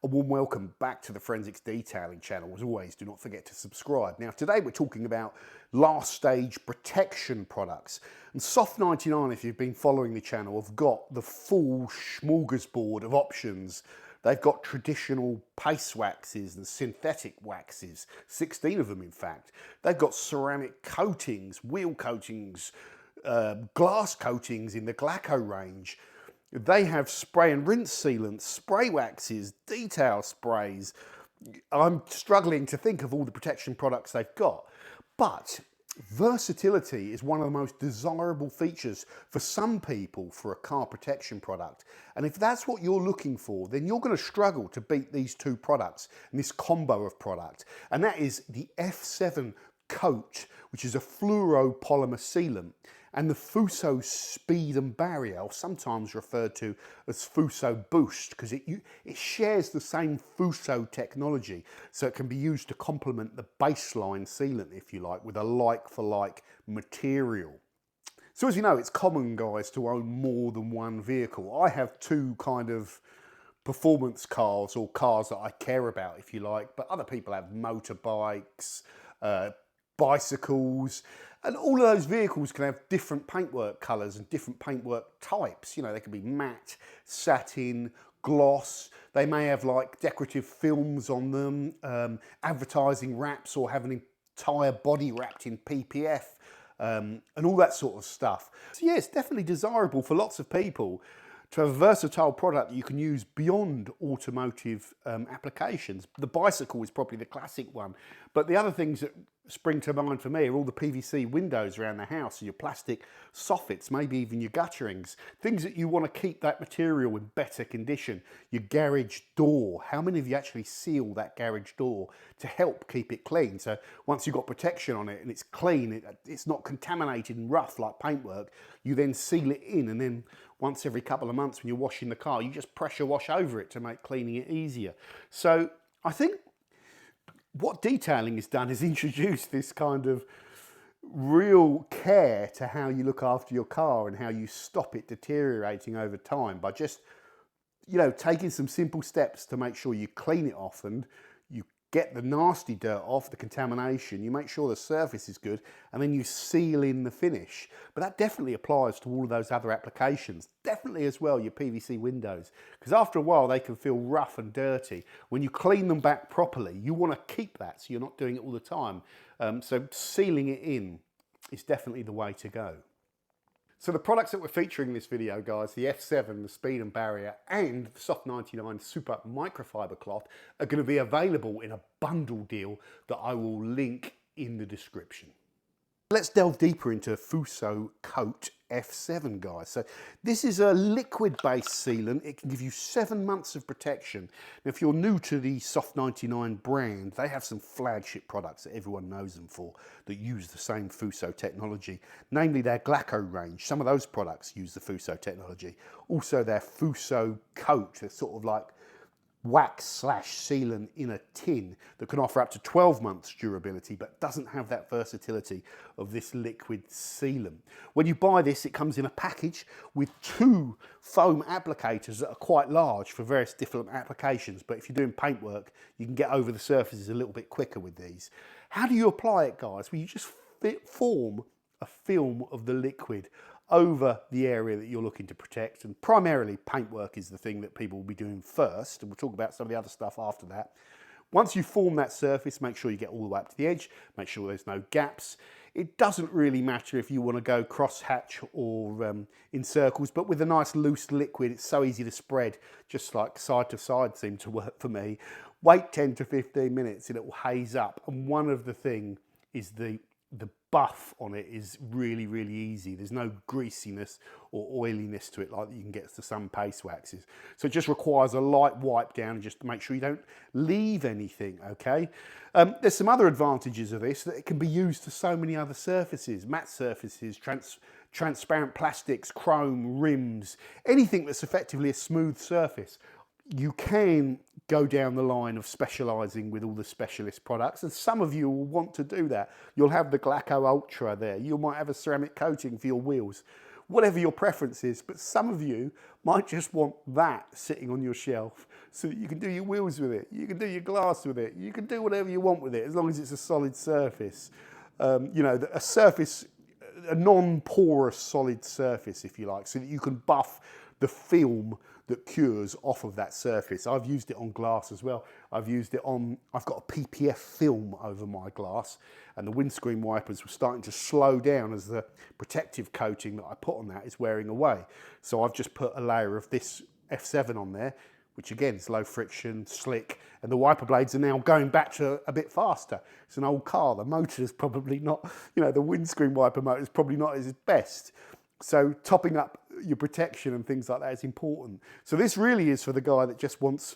A warm welcome back to the Forensics Detailing channel. As always, do not forget to subscribe. Now, today we're talking about last stage protection products. And Soft 99, if you've been following the channel, have got the full smorgasbord of options. They've got traditional paste waxes and synthetic waxes, 16 of them in fact. They've got ceramic coatings, wheel coatings, glass coatings in the Glaco range. They have spray and rinse sealants, spray waxes, detail sprays. I'm struggling to think of all the protection products they've got. But versatility is one of the most desirable features for some people for a car protection product. And if that's what you're looking for, then you're going to struggle to beat these two products and this combo of product. And that is the F7 Coat, which is a fluoropolymer sealant, and the Fusso Speed and Barrier, or sometimes referred to as Fusso Boost, because it shares the same Fusso technology, so it can be used to complement the baseline sealant, if you like, with a like-for-like material. So as you know, it's common, guys, to own more than one vehicle. I have two kind of performance cars, or cars that I care about, if you like, but other people have motorbikes, bicycles, and all of those vehicles can have different paintwork colours and different paintwork types. You know, they can be matte, satin, gloss. They may have like decorative films on them, advertising wraps, or have an entire body wrapped in PPF, and all that sort of stuff. So yeah, it's definitely desirable for lots of people to have a versatile product that you can use beyond automotive applications. The bicycle is probably the classic one, but the other things that spring to mind for me are all the PVC windows around the house, your plastic soffits, maybe even your gutterings, things that you want to keep that material in better condition. Your garage door, how many of you actually seal that garage door to help keep it clean? So once you've got protection on it and it's clean, it's not contaminated and rough like paintwork, you then seal it in, and then once every couple of months when you're washing the car, you just pressure wash over it to make cleaning it easier. So I think what detailing has done is introduce this kind of real care to how you look after your car and how you stop it deteriorating over time by just, you know, taking some simple steps to make sure you clean it off and you get the nasty dirt off, the contamination, you make sure the surface is good, and then you seal in the finish. But that definitely applies to all of those other applications. Definitely as well your PVC windows, because after a while they can feel rough and dirty. When you clean them back properly, you want to keep that so you're not doing it all the time. So sealing it in is definitely the way to go. So the products that we're featuring in this video, guys, the F7, the Speed and Barrier, and the Soft 99 Super Microfiber Cloth are going to be available in a bundle deal that I will link in the description. Let's delve deeper into Fusso Coat F7, guys. So this is a liquid-based sealant. It can give you 7 months of protection. Now, if you're new to the Soft 99 brand, they have some flagship products that everyone knows them for that use the same Fusso technology, namely their Glaco range. Some of those products use the Fusso technology. Also their Fusso Coat, they're sort of like wax / sealant in a tin that can offer up to 12 months durability, but doesn't have that versatility of this liquid sealant. When you buy this, it comes in a package with 2 foam applicators that are quite large for various different applications, but if you're doing paintwork, you can get over the surfaces a little bit quicker with these. How do you apply it, guys? Well, you just form a film of the liquid over the area that you're looking to protect, and primarily paintwork is the thing that people will be doing first, and we'll talk about some of the other stuff after that. Once you form that surface, make sure you get all the way up to the edge, make sure there's no gaps. It doesn't really matter if you want to go cross-hatch or in circles, but with a nice loose liquid, it's so easy to spread, just like side to side seemed to work for me. Wait 10 to 15 minutes and it will haze up, and one of the thing is the buff on it is really, really easy. There's no greasiness or oiliness to it like you can get to some paste waxes. So it just requires a light wipe down and just to make sure you don't leave anything, okay? There's some other advantages of this, that it can be used to so many other surfaces, matte surfaces, transparent plastics, chrome, rims, anything that's effectively a smooth surface. You can go down the line of specialising with all the specialist products, and some of you will want to do that. You'll have the Glaco Ultra there. You might have a ceramic coating for your wheels. whatever your preference is. But some of you might just want that sitting on your shelf so that you can do your wheels with it, you can do your glass with it, you can do whatever you want with it, as long as it's a solid surface. You know, a surface, a non-porous solid surface, if you like, so that you can buff the film that cures off of that surface. I've used it on glass as well. I've used it on, I've got a PPF film over my glass, and the windscreen wipers were starting to slow down as the protective coating that I put on that is wearing away. So I've just put a layer of this F7 on there, which again is low friction, slick, and the wiper blades are now going back to a bit faster. It's an old car, the motor's probably not, you know, the windscreen wiper motor is probably not at its best. So topping up your protection and things like that is important. So this really is for the guy that just wants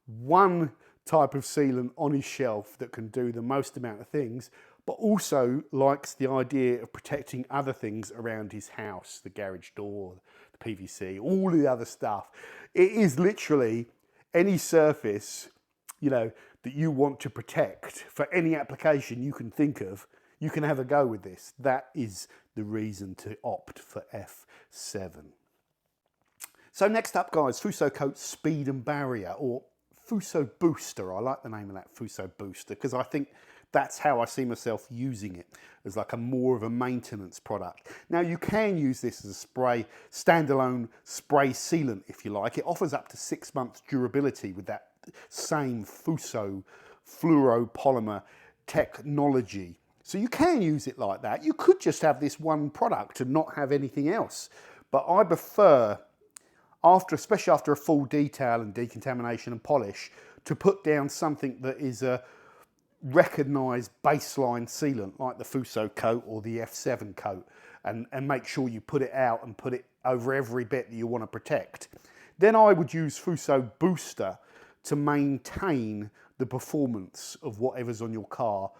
one type of sealant on his shelf that can do the most amount of things, but also likes the idea of protecting other things around his house, the garage door, the PVC, all the other stuff. It is literally any surface, you know, that you want to protect for any application you can think of. You can have a go with this. That is the reason to opt for F7. So next up, guys, Fusso Coat Speed and Barrier, or Fusso Booster. I like the name of that, Fusso Booster, because I think that's how I see myself using it, as like a more of a maintenance product. Now you can use this as a spray, standalone spray sealant if you like. It offers up to 6 months durability with that same Fusso fluoropolymer technology. So you can use it like that. You could just have this one product and not have anything else. But I prefer, especially after a full detail and decontamination and polish, to put down something that is a recognised baseline sealant like the Fusso coat or the F7 coat, and make sure you put it out and put it over every bit that you want to protect. Then I would use Fusso Booster to maintain the performance of whatever's on your car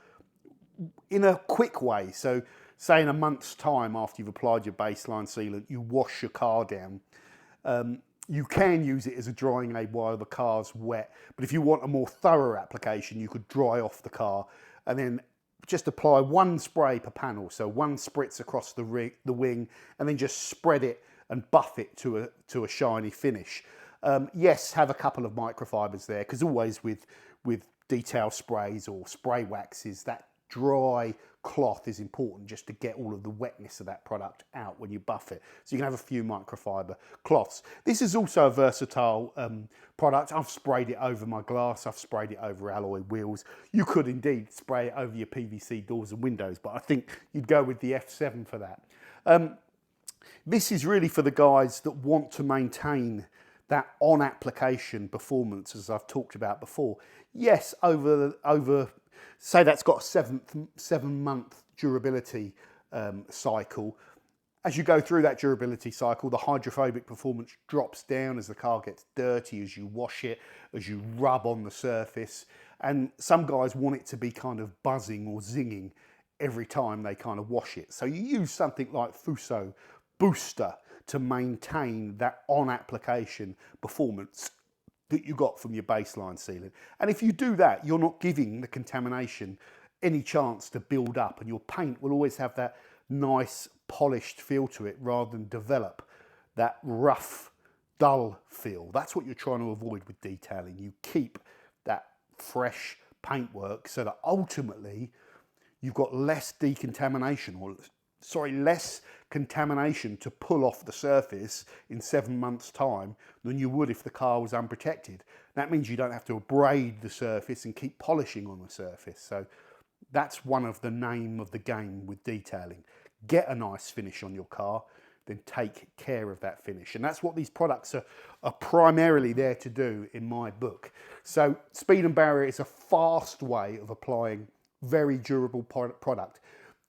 in a quick way. So say in a month's time after you've applied your baseline sealant, you wash your car down. You can use it as a drying aid while the car's wet, but if you want a more thorough application, you could dry off the car and then just apply one spray per panel. So one spritz across the wing, and then just spread it and buff it to a shiny finish. Yes, have a couple of microfibers there, because always with detail sprays or spray waxes, that dry cloth is important just to get all of the wetness of that product out when you buff it. So you can have a few microfiber cloths. This is also a versatile product. I've sprayed it over my glass, I've sprayed it over alloy wheels. You could indeed spray it over your PVC doors and windows, but I think you'd go with the F7 for that. This is really for the guys that want to maintain that on-application performance, as I've talked about before. Yes, over say that's got a 7-month durability cycle. As you go through that durability cycle, the hydrophobic performance drops down as the car gets dirty, as you wash it, as you rub on the surface. And some guys want it to be kind of buzzing or zinging every time they kind of wash it. So you use something like Fusso Booster to maintain that on-application performance that you got from your baseline sealant. And if you do that, you're not giving the contamination any chance to build up, and your paint will always have that nice polished feel to it rather than develop that rough, dull feel. That's what you're trying to avoid with detailing. You keep that fresh paintwork so that ultimately you've got less decontamination, or less contamination to pull off the surface in 7 months' time than you would if the car was unprotected. That means you don't have to abrade the surface and keep polishing on the surface. So that's one of the name of the game with detailing. Get a nice finish on your car, then take care of that finish. And that's what these products are primarily there to do in my book. So Speed and Barrier is a fast way of applying very durable product.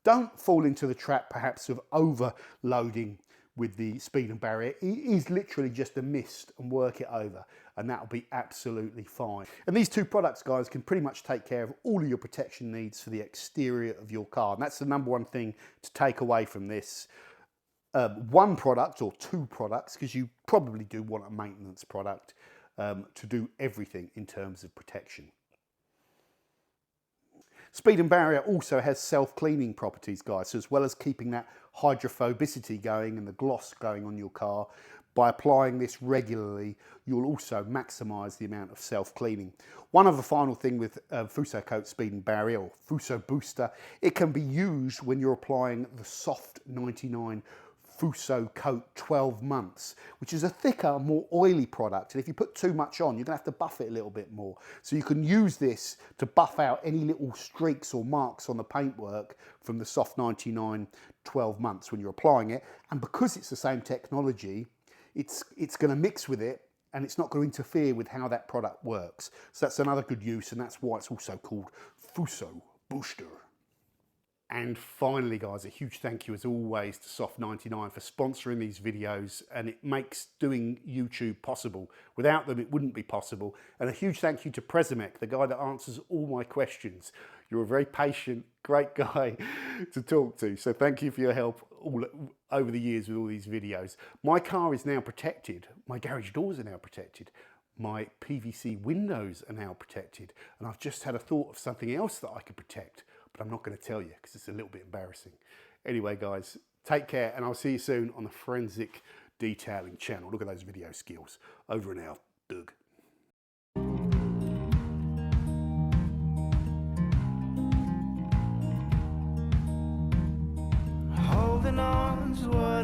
Don't fall into the trap perhaps of overloading with the Speed and Barrier. It is literally just a mist and work it over, and that'll be absolutely fine. And these two products, guys, can pretty much take care of all of your protection needs for the exterior of your car. And that's the number one thing to take away from this. One product or two products, because you probably do want a maintenance product to do everything in terms of protection. Speed and Barrier also has self-cleaning properties, guys. So as well as keeping that hydrophobicity going and the gloss going on your car, by applying this regularly, you'll also maximise the amount of self-cleaning. One other final thing with Fusso Coat Speed and Barrier, or Fusso Booster, it can be used when you're applying the Soft 99 Fusso Coat 12 months, which is a thicker, more oily product. And if you put too much on, you're gonna have to buff it a little bit more. So you can use this to buff out any little streaks or marks on the paintwork from the Soft 99 12 months when you're applying it. And because it's the same technology, it's going to mix with it, and it's not going to interfere with how that product works. So that's another good use, and that's why it's also called Fusso Booster. And finally, guys, a huge thank you as always to Soft 99 for sponsoring these videos, and it makes doing YouTube possible. Without them, it wouldn't be possible. And a huge thank you to Prezimek, the guy that answers all my questions. You're a very patient, great guy to talk to. So thank you for your help all over the years with all these videos. My car is now protected. My garage doors are now protected. My PVC windows are now protected. And I've just had a thought of something else that I could protect, but I'm not going to tell you because it's a little bit embarrassing. Anyway, guys, take care, and I'll see you soon on the Forensic Detailing channel. Look at those video skills. Over and out. Doug. Holding on to what